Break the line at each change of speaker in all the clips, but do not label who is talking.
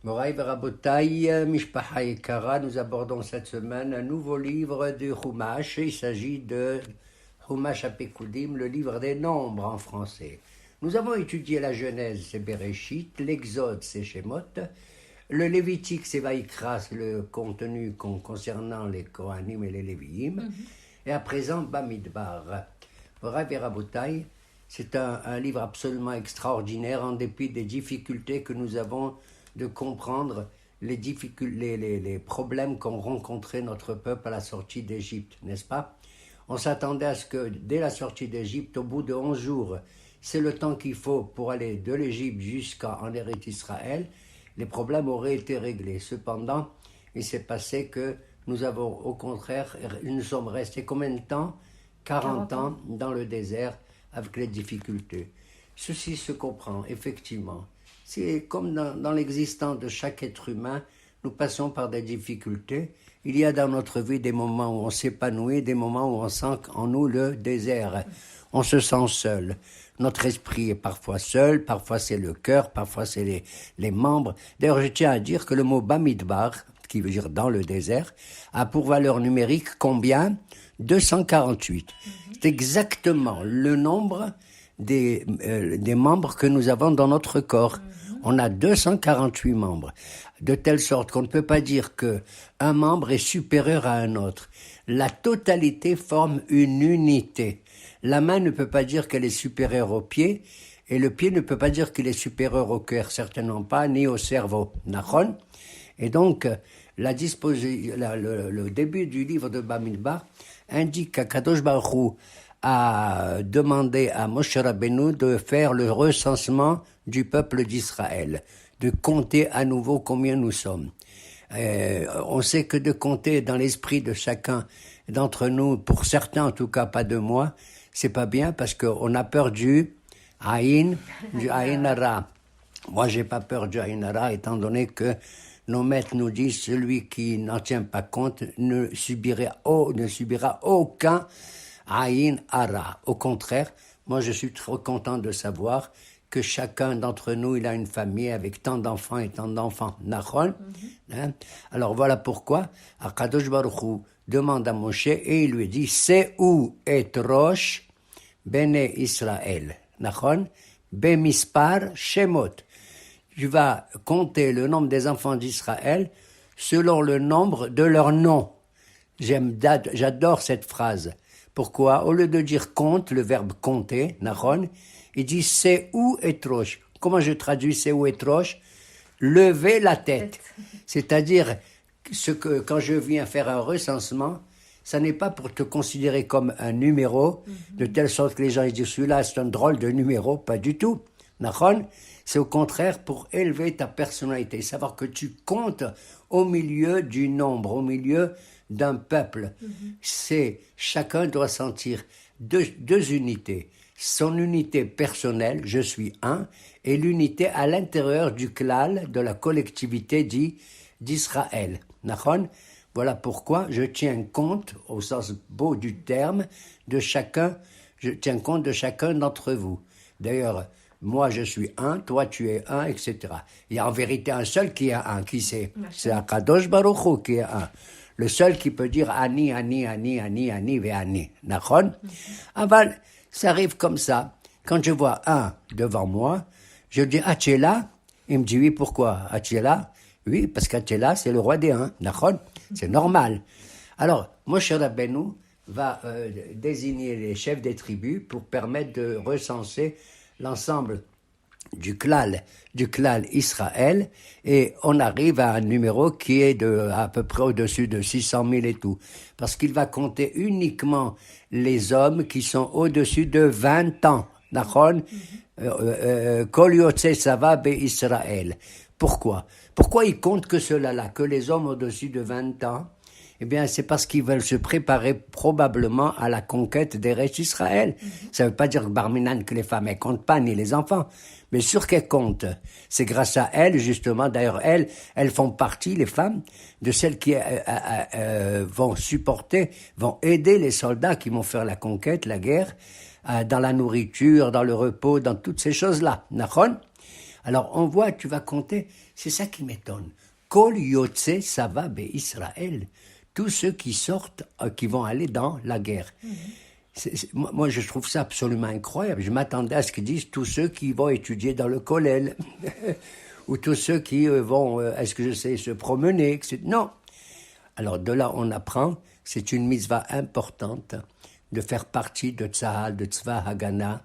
Moraï Barabotaï, Mishpaha et Kara, nous abordons cette semaine un nouveau livre du Chumash. Il s'agit de Chumash Apekudim, le livre des nombres en français. Nous avons étudié la Genèse, c'est Bereshit, l'Exode, c'est Shemot, le Lévitique, c'est Vaïkra, c'est le contenu concernant les Kohanim et les Léviim, et à présent Bamidbar. Moraï Barabotaï, c'est un livre absolument extraordinaire en dépit des difficultés que nous avons de comprendre les problèmes qu'ont rencontrés notre peuple à la sortie d'Égypte, n'est-ce pas? On s'attendait à ce que dès la sortie d'Égypte, au bout de 11 jours, c'est le temps qu'il faut pour aller de l'Égypte jusqu'en Eretz Israël, les problèmes auraient été réglés. Cependant, il s'est passé que nous avons, au contraire, nous sommes restés combien de temps? 40 ans dans le désert avec les difficultés. Ceci se comprend, effectivement. C'est comme dans l'existence de chaque être humain, nous passons par des difficultés. Il y a dans notre vie des moments où on s'épanouit, des moments où on sent en nous le désert. On se sent seul. Notre esprit est parfois seul, parfois c'est le cœur, parfois c'est les membres. D'ailleurs, je tiens à dire que le mot Bamidbar, qui veut dire dans le désert, a pour valeur numérique combien? 248. C'est exactement le nombre des membres que nous avons dans notre corps. On a 248 membres, de telle sorte qu'on ne peut pas dire qu'un membre est supérieur à un autre. La totalité forme une unité. La main ne peut pas dire qu'elle est supérieure au pied, et le pied ne peut pas dire qu'il est supérieur au cœur, certainement pas, ni au cerveau. Nachon? Et donc, le début du livre de Bamidbar indique qu'Akadosh Baruch Hu a demandé à Moshe Rabbeinu de faire le recensement du peuple d'Israël, de compter à nouveau combien nous sommes. On sait que de compter dans l'esprit de chacun d'entre nous, pour certains en tout cas, pas de moi, c'est pas bien parce qu'on a peur du Aïn Hara. Moi, j'ai pas peur du Aïn Hara étant donné que nos maîtres nous disent celui qui n'en tient pas compte ne subira aucun Aïn Hara. Au contraire, moi je suis trop content de savoir que chacun d'entre nous, il a une famille avec tant d'enfants et tant d'enfants. Nachon? Alors voilà pourquoi Akadosh Baruch Hu demande à Moshe et il lui dit c'est où et Rosh Bene Israël. Nachon? Bemispar Shemot. Tu vas compter le nombre des enfants d'Israël selon le nombre de leurs noms. J'adore cette phrase. Pourquoi? Au lieu de dire compte, le verbe compter, Nachon, il dit c'est où et roche. Comment je traduis c'est où et roche? Lever la tête. C'est-à-dire quand je viens faire un recensement, ça n'est pas pour te considérer comme un numéro, de telle sorte que les gens disent celui-là c'est un drôle de numéro, pas du tout. Nachon? C'est au contraire pour élever ta personnalité, savoir que tu comptes au milieu du nombre, au milieu d'un peuple. Chacun doit sentir deux unités. Son unité personnelle, je suis un, et l'unité à l'intérieur du klal, de la collectivité d'Israël. Nachon? Voilà pourquoi je tiens compte, au sens beau du terme, je tiens compte de chacun d'entre vous. D'ailleurs, moi je suis un, toi tu es un, etc. Il y a en vérité un seul qui est un, qui c'est? C'est Akadosh Baruch Hu qui est un. Le seul qui peut dire Ani, Ani, Ani, Ani, Ani, ve Ani. Nachon? Aval, ça arrive comme ça. Quand je vois un devant moi, je dis ah tu es là? Il me dit oui, pourquoi? Ah tu es là? Oui, parce que tu es là, c'est le roi des uns. Nachon? C'est normal. Alors, Moshe Rabbeinu va désigner les chefs des tribus pour permettre de recenser l'ensemble du klal Israël, et on arrive à un numéro qui est à peu près au-dessus de 600 000 et tout. Parce qu'il va compter uniquement les hommes qui sont au-dessus de 20 ans. Nachon? Kol Yotze Sava be Israël. Pourquoi il compte que cela-là, que les hommes au-dessus de 20 ans? Eh bien, c'est parce qu'ils veulent se préparer probablement à la conquête d'Eretz Israël. Ça ne veut pas dire que Barminan, que les femmes, elles comptent pas, ni les enfants. Mais sur qu'elles comptent, c'est grâce à elles, justement, d'ailleurs, elles font partie, les femmes, de celles qui vont aider les soldats qui vont faire la conquête, la guerre, dans la nourriture, dans le repos, dans toutes ces choses-là. Nachon? Alors on voit, tu vas compter, c'est ça qui m'étonne. Kol yotse sava be Israël. Tous ceux qui sortent, qui vont aller dans la guerre. Moi, je trouve ça absolument incroyable. Je m'attendais à ce qu'ils disent tous ceux qui vont étudier dans le kollel, ou tous ceux qui vont, est-ce que je sais, se promener, etc. Non. Alors de là, on apprend, c'est une mitzvah importante de faire partie de Tzahal, de Tzva Hagana,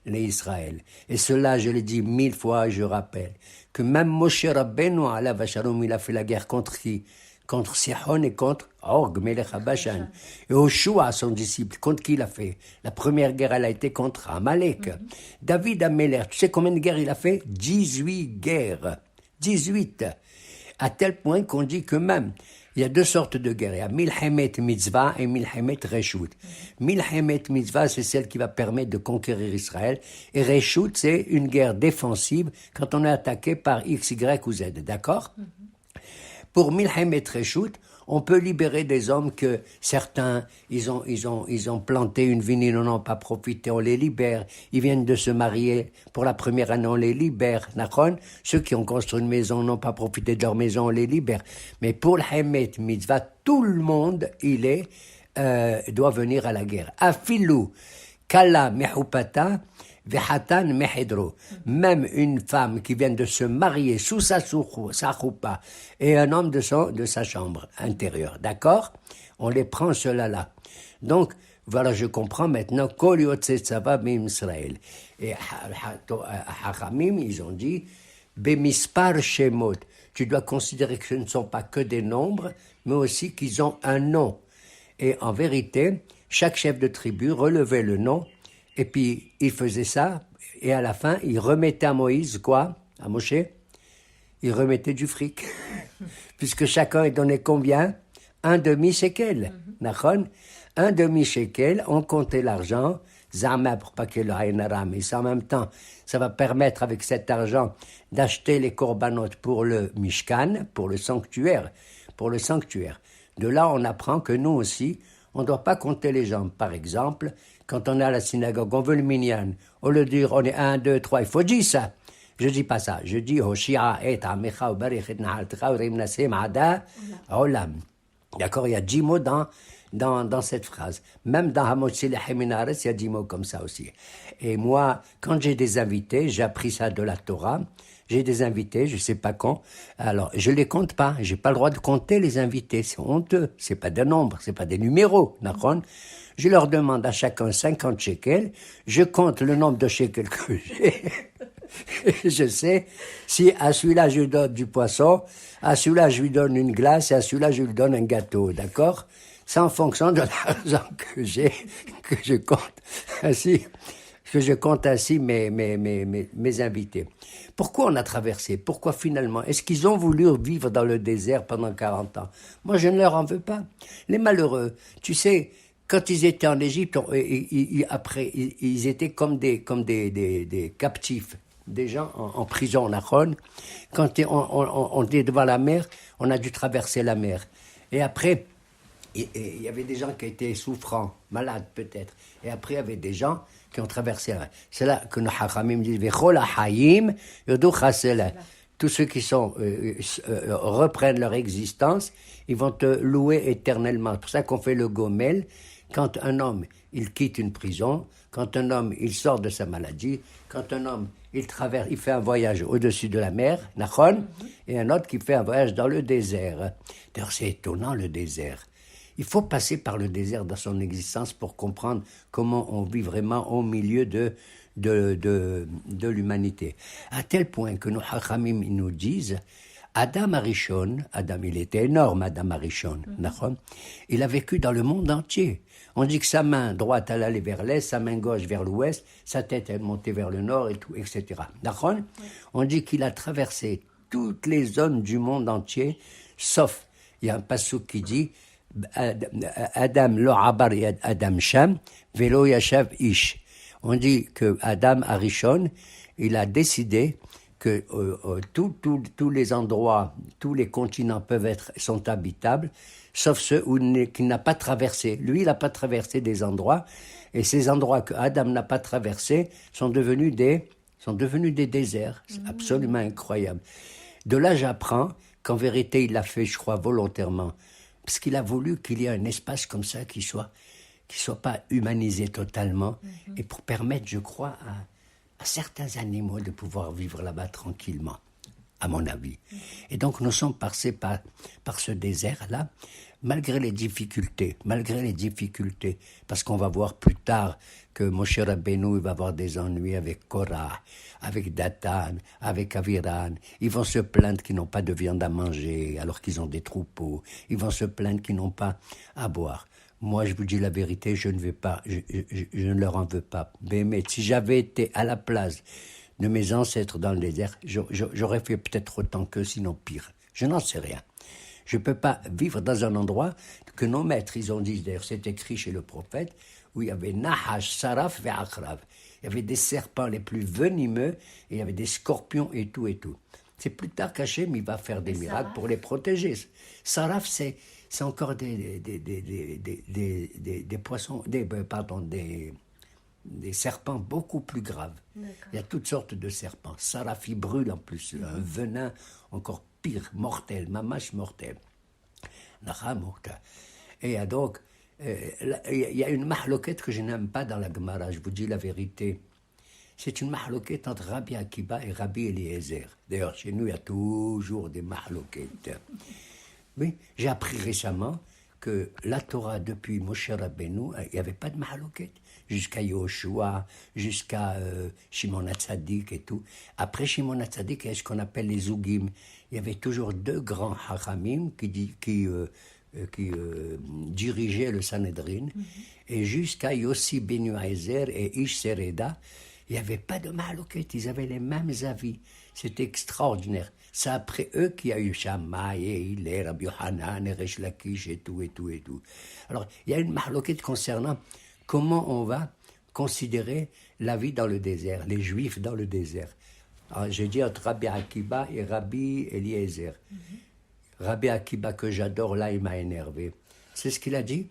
les Israël. Et cela, je l'ai dit 1000 fois, je rappelle, que même Moshe Rabbeinu, alav shalom, il a fait la guerre contre qui? Contre Sihon et contre Og, Melech HaBashan. Et Oshua, son disciple, contre qui il a fait? La première guerre, elle a été contre Amalek. David Amelech, tu sais combien de guerres il a fait? 18 guerres. 18. À tel point qu'on dit que même, il y a deux sortes de guerres. Il y a Milhemet Mitzvah et Milhemet Reshut. Milhemet Mitzvah, c'est celle qui va permettre de conquérir Israël. Et Reshut, c'est une guerre défensive quand on est attaqué par X, Y ou Z. D'accord? Pour Milhemet Reshut, on peut libérer des hommes que certains, ils ont planté une vigne, ils n'en ont pas profité, on les libère. Ils viennent de se marier pour la première année, on les libère. D'accord? Ceux qui ont construit une maison n'ont pas profité de leur maison, on les libère. Mais pour l'Hemet Mitzvah, tout le monde, doit venir à la guerre. Afilou, Kala Mehupata, Vehatan Mehedro. Même une femme qui vient de se marier sous sa choupa et un homme de sa chambre intérieure. D'accord? On les prend cela-là. Donc, voilà, je comprends maintenant. Kol yotze tzava Israël. Et Hachamim, ils ont dit, Bemispar Shemot. Tu dois considérer que ce ne sont pas que des nombres, mais aussi qu'ils ont un nom. Et en vérité, chaque chef de tribu relevait le nom. Et puis, il faisait ça, et à la fin, il remettait à Moïse, quoi? À Moshe? Il remettait du fric. Puisque chacun est donné combien? Un demi-shekel. Nachon? Un demi-shekel, on comptait l'argent, zama pour pas qu'il y ait le mais en même temps, ça va permettre avec cet argent d'acheter les corbanotes pour le Mishkan, pour le sanctuaire. De là, on apprend que nous aussi, on ne doit pas compter les gens. Par exemple, quand on est à la synagogue, on veut le minyan. Au lieu de dire on est 1, 2, 3, il faut dire ça. Je ne dis pas ça. Je dis Hoshia et Amecha ou Barich et Nahaltecha ou Rimnasem Ada Olam. D'accord, il y a 10 mots dans cette phrase. Même dans Hamotzi Leheminares, il y a 10 mots comme ça aussi. Et moi, quand j'ai des invités, j'ai appris ça de la Torah. J'ai des invités, je ne sais pas quand. Alors, je ne les compte pas. Je n'ai pas le droit de compter les invités. C'est honteux. Ce n'est pas des nombres, ce n'est pas des numéros. D'accord? Je leur demande à chacun 50 shekels. Je compte le nombre de shekels que j'ai. Je sais si à celui-là je lui donne du poisson, à celui-là je lui donne une glace et à celui-là je lui donne un gâteau. D'accord? C'est en fonction de l'argent que j'ai, que je compte ainsi mes invités. Pourquoi on a traversé? Pourquoi finalement? Est-ce qu'ils ont voulu vivre dans le désert pendant 40 ans? Moi, je ne leur en veux pas. Les malheureux, tu sais, quand ils étaient en Égypte, après, ils étaient comme des captifs, des gens en prison, en Achon. Quand on était devant la mer, on a dû traverser la mer. Et après, il y avait des gens qui étaient souffrants, malades peut-être. Et après, il y avait des gens qui ont traversé la mer. C'est là que nos hachamim disent « Vechol ha'chayim yodu chasela ». Tous ceux qui reprennent leur existence, ils vont te louer éternellement. C'est pour ça qu'on fait le gomel. Quand un homme, il quitte une prison, quand un homme, il sort de sa maladie, quand un homme, il fait un voyage au-dessus de la mer, Nachon, et un autre qui fait un voyage dans le désert. D'ailleurs, c'est étonnant, le désert. Il faut passer par le désert dans son existence pour comprendre comment on vit vraiment au milieu de l'humanité. À tel point que nos hachamim nous disent, Adam Arishon, il était énorme, Adam Arishon, il a vécu dans le monde entier. On dit que sa main droite, elle allait vers l'est, sa main gauche vers l'ouest, sa tête, elle montait vers le nord, et tout, etc. D'accord? On dit qu'il a traversé toutes les zones du monde entier, sauf, il y a un passouk qui dit, Adam lo abar Adam sham, velo yashav ish. On dit que Adam Arishon, il a décidé que tous les endroits, tous les continents sont habitables, sauf ceux qu'il n'a pas traversés. Lui, il n'a pas traversé des endroits, et ces endroits que Adam n'a pas traversés sont devenus des sont devenus des déserts. C'est absolument incroyable. De là, j'apprends qu'en vérité, il l'a fait, je crois, volontairement. Parce qu'il a voulu qu'il y ait un espace comme ça qui soit pas humanisé totalement. Et pour permettre, je crois, à certains animaux de pouvoir vivre là-bas tranquillement, à mon avis. Et donc, nous sommes passés par ce désert-là, malgré les difficultés, parce qu'on va voir plus tard que Moshe Rabbeinu, il va avoir des ennuis avec Korah, avec Datan, avec Aviran. Ils vont se plaindre qu'ils n'ont pas de viande à manger alors qu'ils ont des troupeaux. Ils vont se plaindre qu'ils n'ont pas à boire. Moi, je vous dis la vérité, je ne leur en veux pas. Mais si j'avais été à la place de mes ancêtres dans le désert, j'aurais fait peut-être autant qu'eux, sinon pire. Je n'en sais rien. Je ne peux pas vivre dans un endroit que nos maîtres, ils ont dit, d'ailleurs c'est écrit chez le prophète, où il y avait Nahash, Saraf et Akrav. Il y avait des serpents les plus venimeux, et il y avait des scorpions et tout et tout. C'est plus tard qu'Hachem, il va faire des miracles pour les protéger. Saraf, c'est encore des poissons, des serpents beaucoup plus graves. D'accord. Il y a toutes sortes de serpents. Saraf, il brûle en plus, un venin encore pire, mortel, mamache mortel. Et donc, il y a une mahloquette que je n'aime pas dans la Gemara, je vous dis la vérité. C'est une mahloquette entre Rabbi Akiba et Rabbi Eliezer. D'ailleurs, chez nous, il y a toujours des mahloquettes. Mais j'ai appris récemment que la Torah, depuis Moshe Rabbeinu, il n'y avait pas de mahloquette. Jusqu'à Yoshua, jusqu'à Shimon HaTzadik et tout. Après Shimon HaTzadik, il y a ce qu'on appelle les Zougim. Il y avait toujours deux grands hachamim qui dirigeaient le Sanhedrin. Et jusqu'à Yossi ben Yoézer et Ish Sereda, il n'y avait pas de mahloquette. Ils avaient les mêmes avis. C'était extraordinaire. C'est après eux qu'il y a eu Shammai et Hillel, Rabbi Yohanan et Resh Lakish et tout. Alors, il y a une mahloquette concernant comment on va considérer la vie dans le désert, les Juifs dans le désert. Alors, j'ai dit entre Rabbi Akiba et Rabbi Eliezer. Rabbi Akiba, que j'adore, là, il m'a énervé. C'est ce qu'il a dit.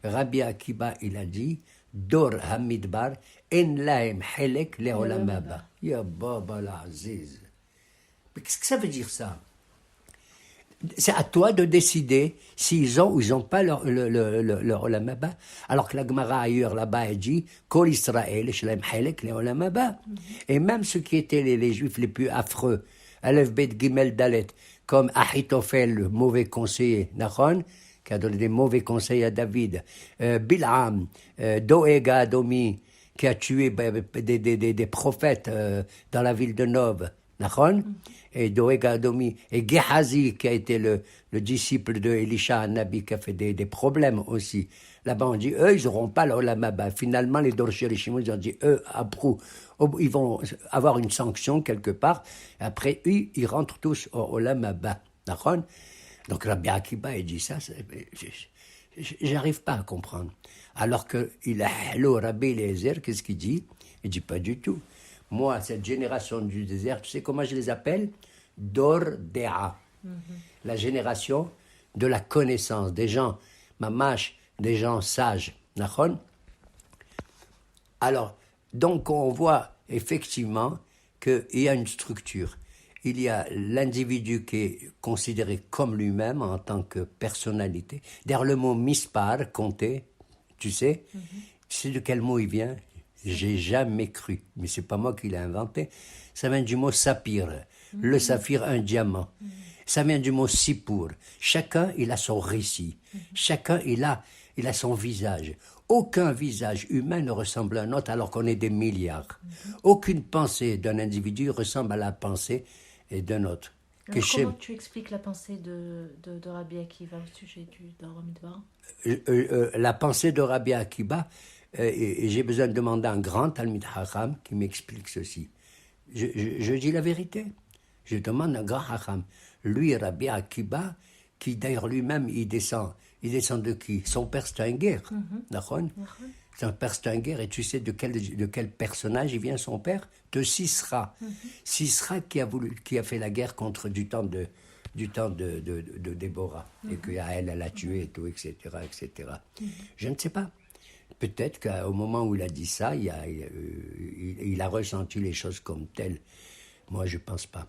Rabbi Akiba, il a dit Dor Hamidbar, En Lahem Helek Leolam Haba. Ya Baba l'Aziz. Mais qu'est-ce que ça veut dire ça? C'est à toi de décider s'ils ont ou ils n'ont pas leur Olam Haba. Alors que la Gemara ailleurs là-bas, elle dit Kol Israël, Shalem Helek, le Olam Haba. Et même ceux qui étaient les Juifs les plus affreux, Aleph Bet Gimel Dalet, comme Ahitophel, le mauvais conseiller, Nachon, qui a donné des mauvais conseils à David, Bilham, Doeg Adomi, qui a tué des prophètes dans la ville de Nov, Nachon, et Doeg Adomi, et Gehazi, qui a été le disciple de Elisha Nabi, qui a fait des problèmes aussi. Là-bas, on dit, eux, ils n'auront pas l'Olam Haba. Finalement, les Dorshir et Shimon, ils ont dit, eux, après, ils vont avoir une sanction quelque part. Après, eux, ils rentrent tous au Olam Haba. D'accord? Donc, Rabbi Akiba, il dit ça, j'arrive pas à comprendre. Alors qu'il a hello Rabbi Eliezer, qu'est-ce qu'il dit? Il dit pas du tout. Moi, cette génération du désert, tu sais comment je les appelle? Dor Dea. La génération de la connaissance, des gens, mamash, des gens sages. Nachon? Alors, donc on voit effectivement qu'il y a une structure. Il y a l'individu qui est considéré comme lui-même en tant que personnalité. D'ailleurs, le mot mispar, compter, tu sais de quel mot il vient? J'ai jamais cru, mais c'est pas moi qui l'ai inventé. Ça vient du mot saphir. Le saphir, un diamant. Ça vient du mot sipour. Chacun, il a son récit. Chacun, il a son visage. Aucun visage humain ne ressemble à un autre alors qu'on est des milliards. Aucune pensée d'un individu ressemble à la pensée d'un autre.
Alors, comment tu expliques la pensée de Rabbi Akiva au sujet du Midbar?
La pensée de Rabbi Akiba, j'ai besoin de demander à un grand Talmid Hacham qui m'explique ceci. Je dis la vérité. Je demande à un grand Hacham. Lui, Rabbi Akiba, qui d'ailleurs lui-même, il descend de qui? Son père, c'est un guerre. Son père, c'est un guerre. Et tu sais de quel personnage il vient, son père? De Sisra. Sisra qui a fait la guerre contre du temps de Déborah. Et qu'elle, elle a tué et tout, etc., etc. Je ne sais pas. Peut-être qu'au moment où il a dit ça, il a ressenti les choses comme telles. Moi, je ne pense pas.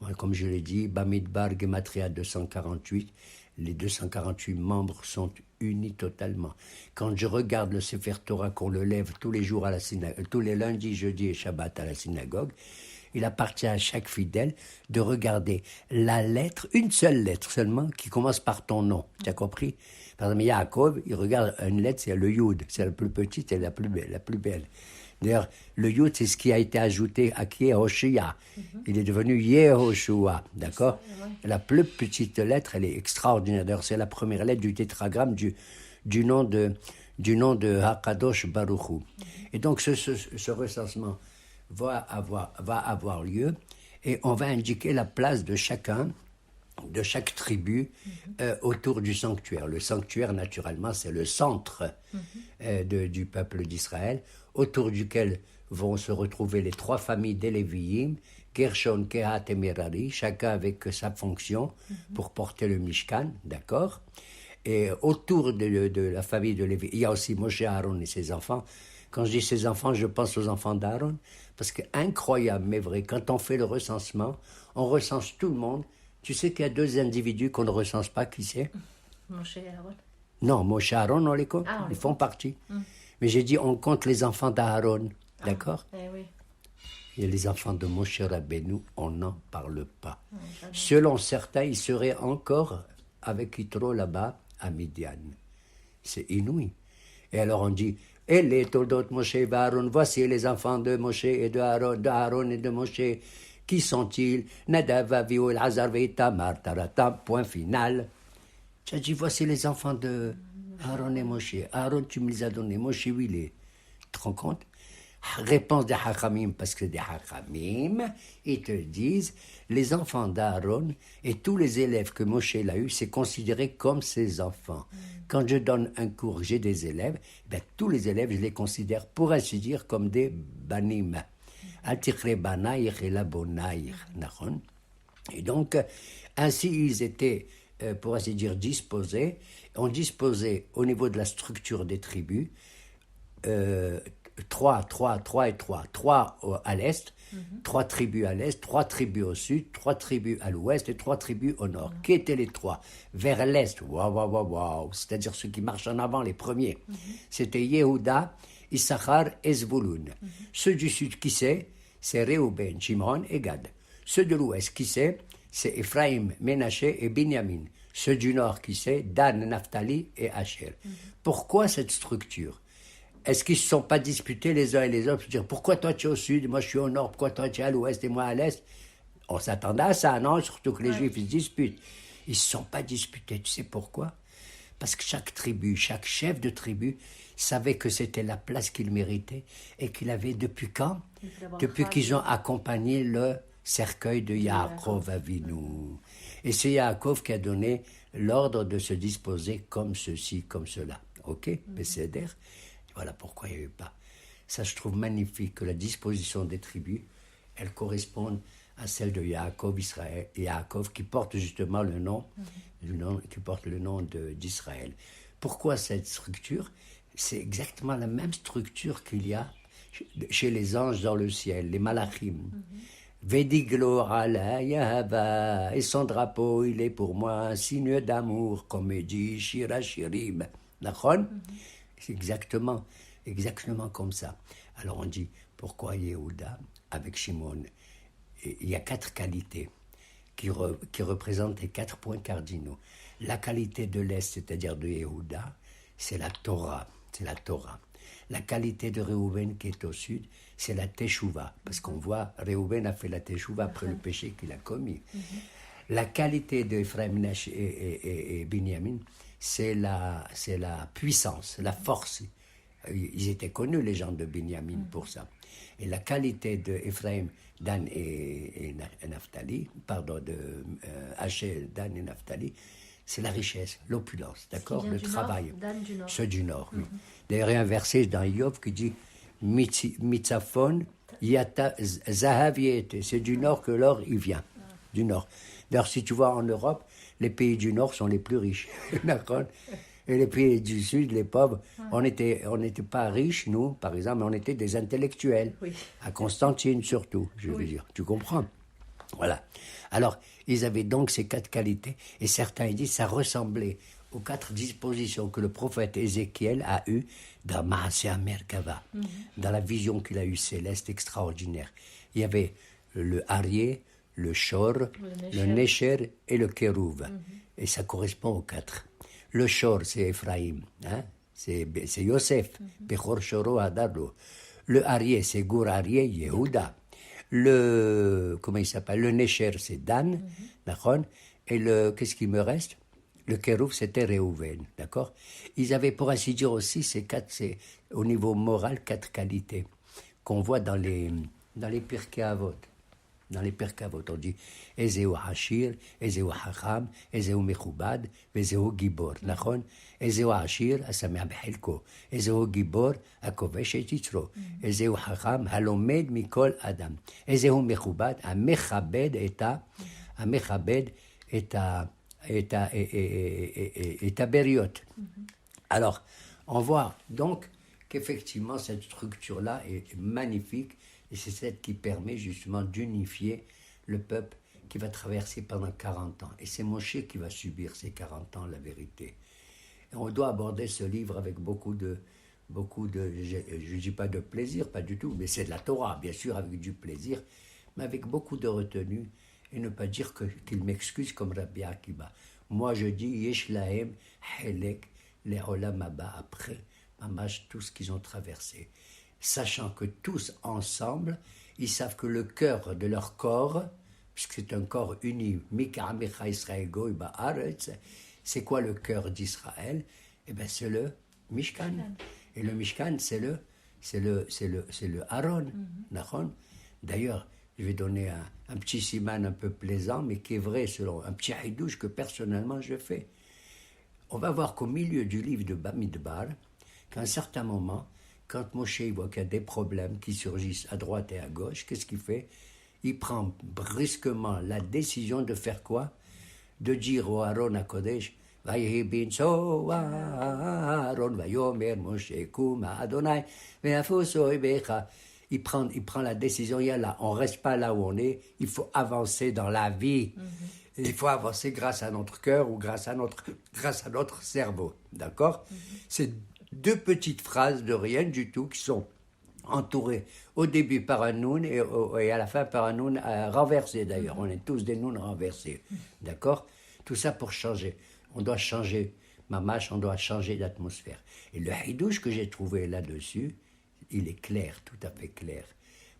Moi, comme je l'ai dit, Bamidbar, Gematria 248, les 248 membres sont unis totalement. Quand je regarde le Sefer Torah qu'on le lève tous les jours à la synagogue, tous les lundis, jeudis et Shabbat à la synagogue, il appartient à chaque fidèle de regarder la lettre, une seule lettre seulement, qui commence par ton nom. Tu as compris? Par exemple, Yaakov, il regarde une lettre, c'est le Yud, c'est la plus petite et la plus belle. D'ailleurs, le Yud, c'est ce qui a été ajouté à qui est Hoshea. Il est devenu Yehoshua, d'accord? La plus petite lettre, elle est extraordinaire. D'ailleurs, c'est la première lettre du tétragramme du nom de Hakadosh Baruch Hu. Et donc, ce recensement va avoir lieu et on va indiquer la place de chacun, de chaque tribu autour du sanctuaire. Le sanctuaire, naturellement, c'est le centre du peuple d'Israël, autour duquel vont se retrouver les trois familles des Lévi'im, Gershon, Kehat et Merari, chacun avec sa fonction pour porter le Mishkan, d'accord? Et autour de la famille de Lévi, il y a aussi Moshe, Aaron et ses enfants. Quand je dis ses enfants, je pense aux enfants d'Aaron, parce que incroyable, mais vrai, quand on fait le recensement, on recense tout le monde. Tu sais qu'il y a deux individus qu'on ne recense pas, qui c'est?
Moshe et Aaron.
Non, Moshe et Aaron, on les compte, ils font partie. Mais j'ai dit, on compte les enfants d'Aaron, d'accord?
Oui.
Et les enfants de Moshe Rabbeinu, on n'en parle pas. Selon certains, ils seraient encore avec Yitro là-bas, à Midian. C'est inouï. Et alors on dit, et les Toldot Moshe et Aaron, voici les enfants de Moshe et d'Aaron et de Moshe. Qui sont-ils? Nadav, Avihu, Elazar, Itamar, Taratam, point final. Tu as dit, voici les enfants de Aaron et Moshe. Aaron, tu me les as donnés. Moshe, où il est? Tu te rends compte? Réponse des Hachamim, parce que des Hachamim, ils te disent, les enfants d'Aaron et tous les élèves que Moshe a eu, c'est considéré comme ses enfants. Quand je donne un cours, j'ai des élèves, ben, tous les élèves, je les considère, pour ainsi dire, comme des banim. Al-Tikhre Banaïr et la Bonaïr. Et donc, ainsi ils étaient, pour ainsi dire, disposés. On disposait au niveau de la structure des tribus, 3 et 3. 3 à l'est, 3 tribus à l'est, 3 tribus au sud, 3 tribus à l'ouest et 3 tribus au nord. Qui étaient les 3? Vers l'est, waouh, c'est-à-dire ceux qui marchent en avant, les premiers. C'était Yehuda, Issachar et Zvulun. Ceux du sud, qui c'est? C'est Reuben, Shimon et Gad. Ceux de l'ouest, qui c'est? C'est Ephraim, Ménaché et Binyamin. Ceux du nord, qui c'est? Dan, Naphtali et Asher. Pourquoi cette structure? Est-ce qu'ils ne se sont pas disputés les uns et les autres pour dire pourquoi toi tu es au sud, moi je suis au nord, pourquoi toi tu es à l'ouest et moi à l'est? On s'attendait à ça, non? Surtout que les Juifs ils se disputent. Ils ne se sont pas disputés, tu sais pourquoi? Parce que chaque tribu, chaque chef de tribu savait que c'était la place qu'il méritait et qu'il avait depuis quand? Depuis qu'ils ont accompagné le cercueil de Yaakov Avinu. Et c'est Yaakov qui a donné l'ordre de se disposer comme ceci, comme cela. Ok? Bécéder. Voilà pourquoi il n'y a eu pas. Ça, je trouve magnifique que la disposition des tribus, elles correspondent à celle de Yaakov, Israël, et Yaakov qui porte justement le nom, qui porte le nom d'Israël. Pourquoi cette structure? C'est exactement la même structure qu'il y a chez les anges dans le ciel, les malachim. Vediglo ala Yahava, et son drapeau, il est pour moi un signe d'amour, comme dit Shirachirim. D'accord? C'est exactement comme ça. Alors on dit, pourquoi Yehuda avec Shimon? Il y a 4 qualités qui représentent les 4 points cardinaux. La qualité de l'Est, c'est-à-dire de Yehuda, c'est la Torah. La qualité de Reuven qui est au sud, c'est la Teshuvah. Parce qu'on voit, Reuven a fait la Teshuvah après le péché qu'il a commis. La qualité de Ephraim et Binyamin, c'est la puissance, la force. Ils étaient connus, les gens de Binyamin, pour ça. Et la qualité de Ephraim, Dan et Naphtali, de Asher, Dan et Naphtali, c'est la richesse, l'opulence, d'accord? Le travail. Ceux du Nord, oui. D'ailleurs, il y a un verset dans Yov qui dit « Mitzafon yata zahav yete ». C'est du Nord que l'or, il vient. Du Nord. D'ailleurs, si tu vois en Europe, les pays du Nord sont les plus riches. D'accord? Et les pays du Sud, les pauvres, on n'était pas riches, nous, par exemple, mais on était des intellectuels.
Oui.
À Constantine, surtout, je veux dire. Tu comprends? Voilà. Alors, ils avaient donc ces 4 qualités, et certains ils disent que ça ressemblait aux 4 dispositions que le prophète Ézéchiel a eues dans Maaseh Merkava, dans la vision qu'il a eue céleste extraordinaire. Il y avait le Arié, le Shor, le Nesher et le Kérouv. Et ça correspond aux 4. Le Shor, c'est Ephraim, hein? C'est Yosef, Bechor Shoro Adado. Le Arié, c'est Gour Arié, Yehuda. Comment il s'appelle? Le Nesher, c'est Dan, d'accord? Et qu'est-ce qui me reste? Le Kérouv, c'était Réhouven, d'accord? Ils avaient, pour ainsi dire aussi, c'est au niveau moral, 4 qualités qu'on voit dans les Pirkei Avot. Dans les Pirkei Avot, on dit Ezeu Hashir, Ezeu Hacham, Ezeu Mechubad, Ezeu Gibor, נכון? Ezeu Hashir, השמח בחלקו, Ezeu Gibor, הכובש את יצרו, Ezeu Hacham, הלומד מכל אדם, Ezeu Mechubad, המכבד את הבריות. Alors, on voit donc qu'effectivement cette structure-là est magnifique et c'est celle qui permet justement d'unifier le peuple qui va traverser pendant 40 ans. Et c'est Moshe qui va subir ces 40 ans, la vérité. Et on doit aborder ce livre avec beaucoup de je ne dis pas de plaisir, pas du tout, mais c'est de la Torah, bien sûr, avec du plaisir, mais avec beaucoup de retenue, et ne pas dire qu'il m'excuse comme Rabbi Akiba. Moi, je dis, Yesh lahem helek le'olam haba, après, mamash, tout ce qu'ils ont traversé. Sachant que tous ensemble, ils savent que le cœur de leur corps, puisque c'est un corps uni, Mika'amecha Israël Goy Ba'aretz, c'est quoi le cœur d'Israël? Eh bien, c'est le Mishkan. Et le Mishkan, c'est le Aaron. D'ailleurs, je vais donner un petit siman un peu plaisant, mais qui est vrai selon un petit haïdouche que personnellement je fais. On va voir qu'au milieu du livre de Bamidbar, qu'à un certain moment, quand Moshe voit qu'il y a des problèmes qui surgissent à droite et à gauche, qu'est-ce qu'il fait? Il prend brusquement la décision de faire quoi? De dire au Aaron à Kodesh, Vayehi binso Aaron, Vayomer Moshe Kuma Adonai, Ve'afuso Ibecha. Il prend la décision, là, on ne reste pas là où on est, il faut avancer dans la vie. Il faut avancer grâce à notre cœur ou grâce à notre cerveau. D'accord? C'est 2 petites phrases de rien du tout qui sont entourées au début par un noun et à la fin par un noun renversé d'ailleurs. On est tous des nouns renversés. D'accord? Tout ça pour changer. On doit changer, mamash, on doit changer d'atmosphère. Et le hidouche que j'ai trouvé là-dessus, il est clair, tout à fait clair.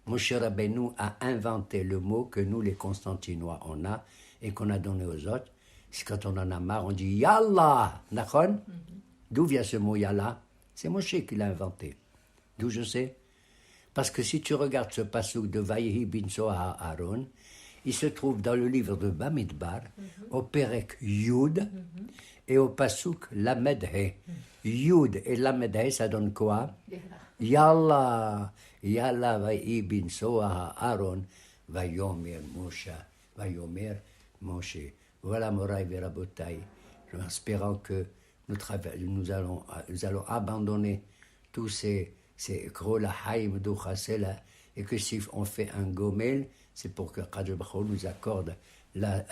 Moshe Rabbeinu a inventé le mot que nous, les Constantinois, on a et qu'on a donné aux autres. C'est quand on en a marre, on dit Yallah, nachon? D'où vient ce mot Yallah? C'est Moshe qui l'a inventé. D'où je sais? Parce que si tu regardes ce passouk de Vayehi binso Aaron, il se trouve dans le livre de Bamidbar, au Perek Yud, et au passouk Lamed He. Yud et Lamed He, ça donne quoi? Yallah, Yallah Vayehi binso Aaron, Vayomer Moshe, Vayomer Moshe. Voilà Moraï Verabotaï, en espérant que nous allons abandonner tous ces Krola Haïm Douchasela, et que si on fait un gomel, c'est pour que Kadosh Baruch Hu nous accorde la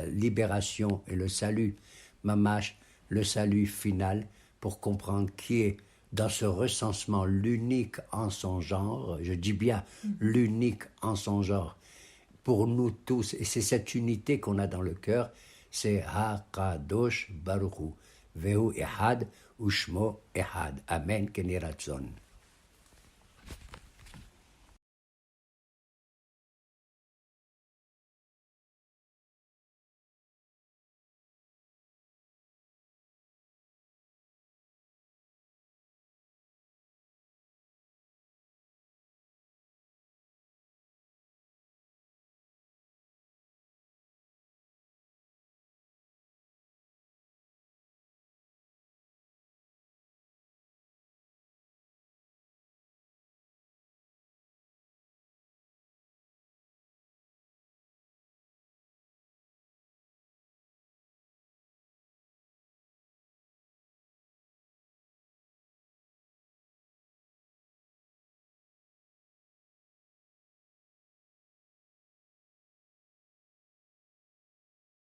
libération et le salut, mamash, le salut final, pour comprendre qui est dans ce recensement l'unique en son genre, je dis bien l'unique en son genre, pour nous tous, et c'est cette unité qu'on a dans le cœur, c'est HaKadosh Baruch Hu, Vehu Ehad, Ushmo Ehad. Amen, Keneratzon.